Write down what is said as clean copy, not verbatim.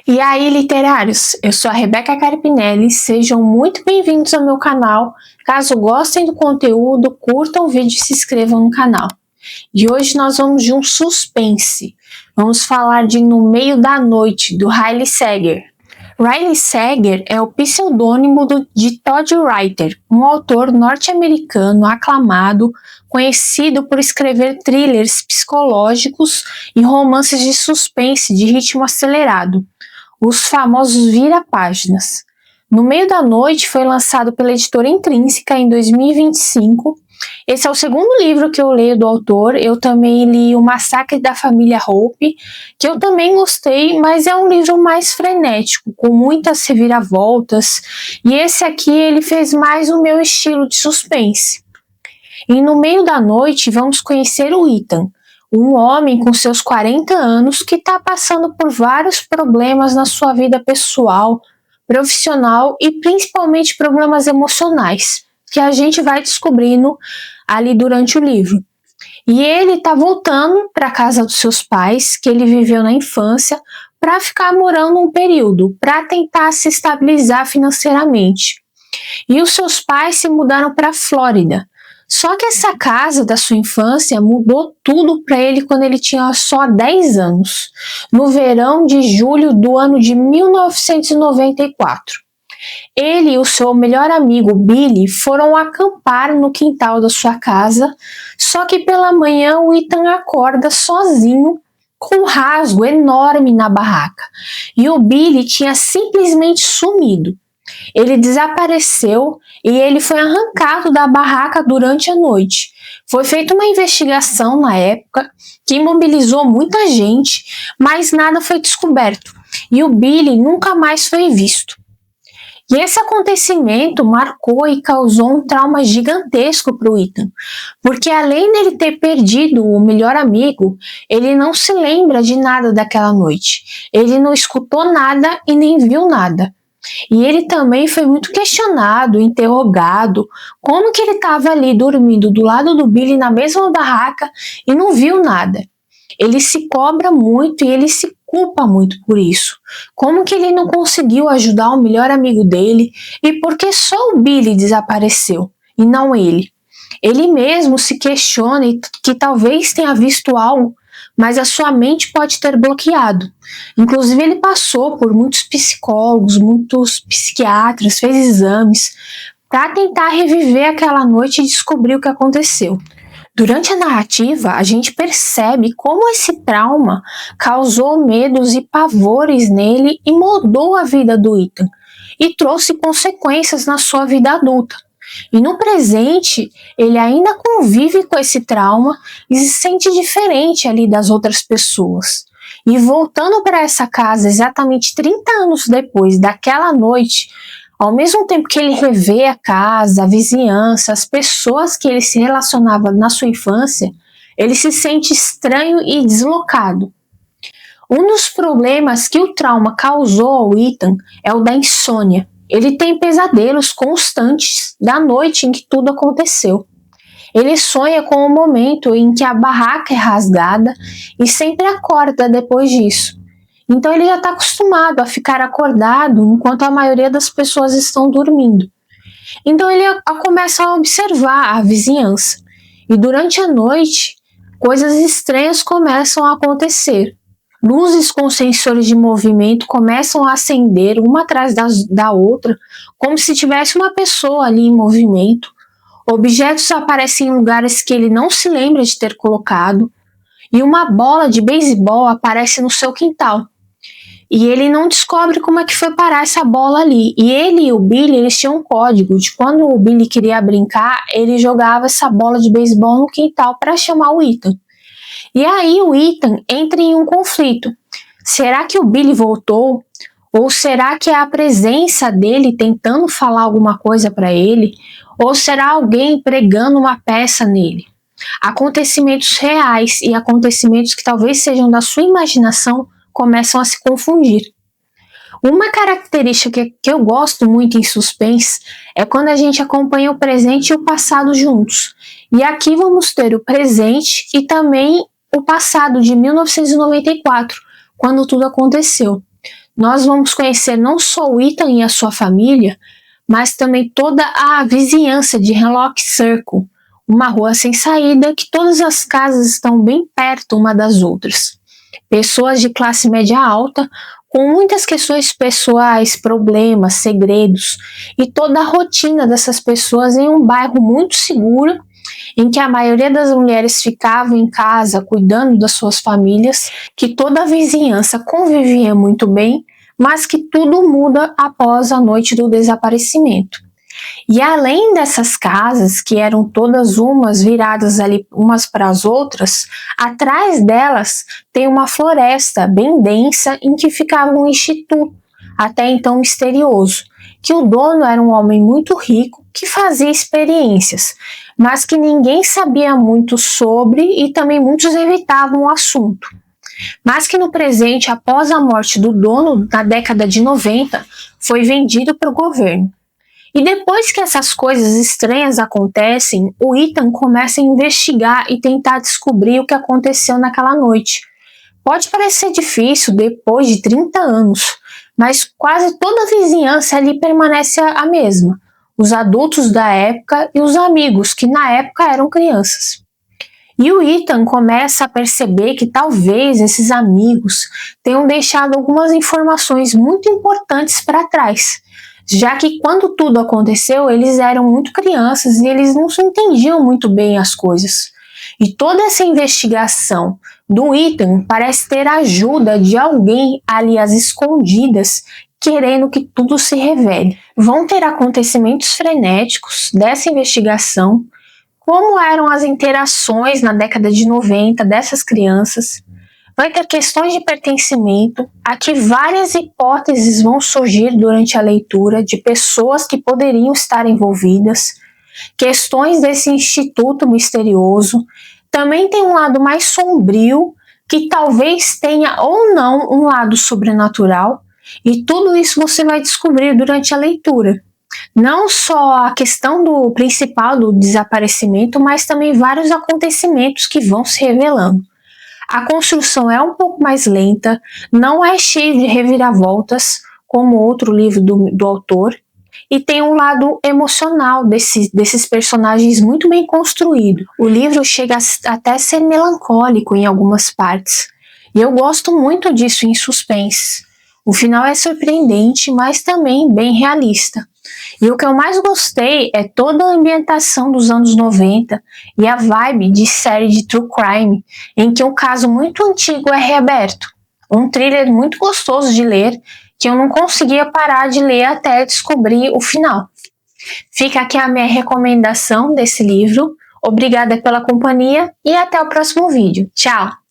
E aí, literários, eu sou a Rebeca Carpinelli, sejam muito bem-vindos ao meu canal. Caso gostem do conteúdo, curtam o vídeo e se inscrevam no canal. E hoje nós vamos de um suspense. Vamos falar de No Meio da Noite, do Riley Sager. Riley Sager é o pseudônimo de Todd Writer, um autor norte-americano aclamado, conhecido por escrever thrillers psicológicos e romances de suspense de ritmo acelerado, os famosos vira-páginas. No Meio da Noite foi lançado pela editora Intrínseca em 2025. Esse é o segundo livro que eu leio do autor. Eu também li O Massacre da Família Hope, que eu também gostei, mas é um livro mais frenético, com muitas reviravoltas, e esse aqui ele fez mais o meu estilo de suspense. E No Meio da Noite vamos conhecer o Ethan, um homem com seus 40 anos que está passando por vários problemas na sua vida pessoal, profissional e principalmente problemas emocionais, que a gente vai descobrindo ali durante o livro. E ele está voltando para a casa dos seus pais, que ele viveu na infância, para ficar morando um período, para tentar se estabilizar financeiramente. E os seus pais se mudaram para a Flórida. Só que essa casa da sua infância mudou tudo para ele quando ele tinha só 10 anos, no verão de julho do ano de 1994. Ele e o seu melhor amigo Billy foram acampar no quintal da sua casa, só que pela manhã o Ethan acorda sozinho com um rasgo enorme na barraca e o Billy tinha simplesmente sumido. Ele desapareceu e ele foi arrancado da barraca durante a noite. Foi feita uma investigação na época que mobilizou muita gente, mas nada foi descoberto e o Billy nunca mais foi visto. E esse acontecimento marcou e causou um trauma gigantesco para o Ethan, porque além dele ter perdido o melhor amigo, ele não se lembra de nada daquela noite. Ele não escutou nada e nem viu nada. E ele também foi muito questionado, interrogado, como que ele estava ali dormindo do lado do Billy na mesma barraca e não viu nada. Ele se cobra muito e ele se culpa muito por isso. Como que ele não conseguiu ajudar o melhor amigo dele e por que só o Billy desapareceu e não ele? Ele mesmo se questiona que talvez tenha visto algo, mas a sua mente pode ter bloqueado. Inclusive ele passou por muitos psicólogos, muitos psiquiatras, fez exames para tentar reviver aquela noite e descobrir o que aconteceu. Durante a narrativa, a gente percebe como esse trauma causou medos e pavores nele e mudou a vida do Ethan e trouxe consequências na sua vida adulta. E no presente, ele ainda convive com esse trauma e se sente diferente ali das outras pessoas. E voltando para essa casa exatamente 30 anos depois daquela noite, ao mesmo tempo que ele revê a casa, a vizinhança, as pessoas que ele se relacionava na sua infância, ele se sente estranho e deslocado. Um dos problemas que o trauma causou ao Ethan é o da insônia. Ele tem pesadelos constantes da noite em que tudo aconteceu. Ele sonha com o momento em que a barraca é rasgada e sempre acorda depois disso. Então ele já está acostumado a ficar acordado enquanto a maioria das pessoas estão dormindo. Então ele começa a observar a vizinhança. E durante a noite, coisas estranhas começam a acontecer. Luzes com sensores de movimento começam a acender uma atrás da outra, como se tivesse uma pessoa ali em movimento. Objetos aparecem em lugares que ele não se lembra de ter colocado. E uma bola de beisebol aparece no seu quintal. E ele não descobre como é que foi parar essa bola ali. E ele e o Billy, eles tinham um código de quando o Billy queria brincar, ele jogava essa bola de beisebol no quintal para chamar o Ethan. E aí o Ethan entra em um conflito. Será que o Billy voltou? Ou será que é a presença dele tentando falar alguma coisa para ele? Ou será alguém pregando uma peça nele? Acontecimentos reais e acontecimentos que talvez sejam da sua imaginação começam a se confundir. Uma característica que eu gosto muito em suspense é quando a gente acompanha o presente e o passado juntos. E aqui vamos ter o presente e também o passado de 1994, quando tudo aconteceu. Nós vamos conhecer não só o Ethan e a sua família, mas também toda a vizinhança de Hemlock Circle, uma rua sem saída que todas as casas estão bem perto uma das outras. Pessoas de classe média alta, com muitas questões pessoais, problemas, segredos, e toda a rotina dessas pessoas em um bairro muito seguro, em que a maioria das mulheres ficavam em casa cuidando das suas famílias, que toda a vizinhança convivia muito bem, mas que tudo muda após a noite do desaparecimento. E além dessas casas, que eram todas umas viradas ali umas para as outras, atrás delas tem uma floresta bem densa em que ficava um instituto, até então misterioso, que o dono era um homem muito rico que fazia experiências, mas que ninguém sabia muito sobre e também muitos evitavam o assunto. Mas que no presente, após a morte do dono, na década de 90, foi vendido para o governo. E depois que essas coisas estranhas acontecem, o Ethan começa a investigar e tentar descobrir o que aconteceu naquela noite. Pode parecer difícil depois de 30 anos, mas quase toda a vizinhança ali permanece a mesma. Os adultos da época e os amigos, que na época eram crianças. E o Ethan começa a perceber que talvez esses amigos tenham deixado algumas informações muito importantes para trás, já que quando tudo aconteceu, eles eram muito crianças e eles não se entendiam muito bem as coisas. E toda essa investigação do Ethan parece ter a ajuda de alguém ali às escondidas, querendo que tudo se revele. Vão ter acontecimentos frenéticos dessa investigação, como eram as interações na década de 90 dessas crianças. Vai ter questões de pertencimento. Aqui várias hipóteses vão surgir durante a leitura de pessoas que poderiam estar envolvidas. Questões desse instituto misterioso. Também tem um lado mais sombrio, que talvez tenha ou não um lado sobrenatural. E tudo isso você vai descobrir durante a leitura. Não só a questão do principal do desaparecimento, mas também vários acontecimentos que vão se revelando. A construção é um pouco mais lenta, não é cheio de reviravoltas, como outro livro do autor, e tem um lado emocional desses personagens muito bem construído. O livro chega até a ser melancólico em algumas partes, e eu gosto muito disso em suspense. O final é surpreendente, mas também bem realista. E o que eu mais gostei é toda a ambientação dos anos 90 e a vibe de série de true crime, em que um caso muito antigo é reaberto. Um thriller muito gostoso de ler, que eu não conseguia parar de ler até descobrir o final. Fica aqui a minha recomendação desse livro. Obrigada pela companhia e até o próximo vídeo. Tchau!